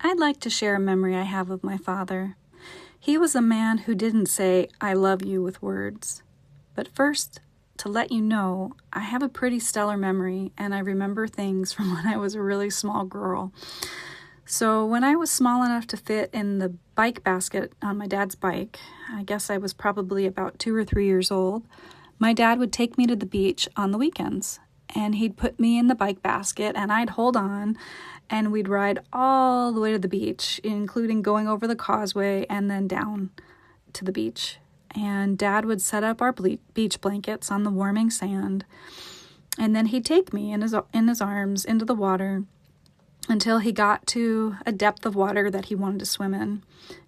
I'd like to share a memory I have of my father. He was a man who didn't say, "I love you" with words. But first, to let you know, I have a pretty stellar memory, and I remember things from when I was a really small girl. So when I was small enough to fit in the bike basket on my dad's bike, I guess I was probably about 2 or 3 years old, my dad would take me to the beach on the weekends. And he'd put me in the bike basket, and I'd hold on, and we'd ride all the way to the beach, including going over the causeway and then down to the beach. And Dad would set up our beach blankets on the warming sand, and then he'd take me in his arms into the water until he got to a depth of water that he wanted to swim in.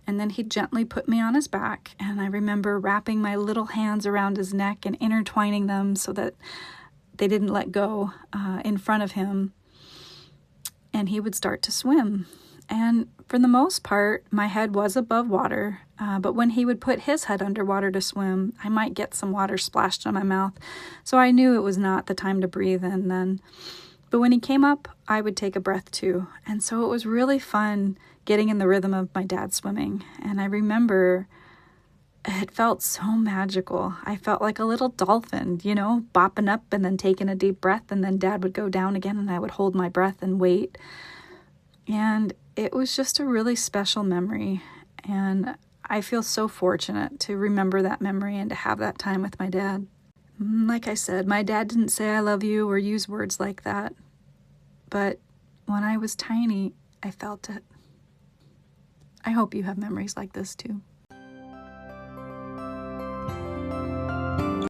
And then he'd gently put me on his back, and I remember wrapping my little hands around his neck and intertwining them so that they didn't let go in front of him, and he would start to swim. And for the most part, my head was above water, but when he would put his head underwater to swim, I might get some water splashed on my mouth, so I knew it was not the time to breathe in then. But when he came up, I would take a breath too, and so it was really fun getting in the rhythm of my dad swimming. And I remember it felt so magical. I felt like a little dolphin, bopping up and then taking a deep breath, and then Dad would go down again and I would hold my breath and wait. And it was just a really special memory. And I feel so fortunate to remember that memory and to have that time with my dad. Like I said, my dad didn't say "I love you" or use words like that. But when I was tiny, I felt it. I hope you have memories like this too.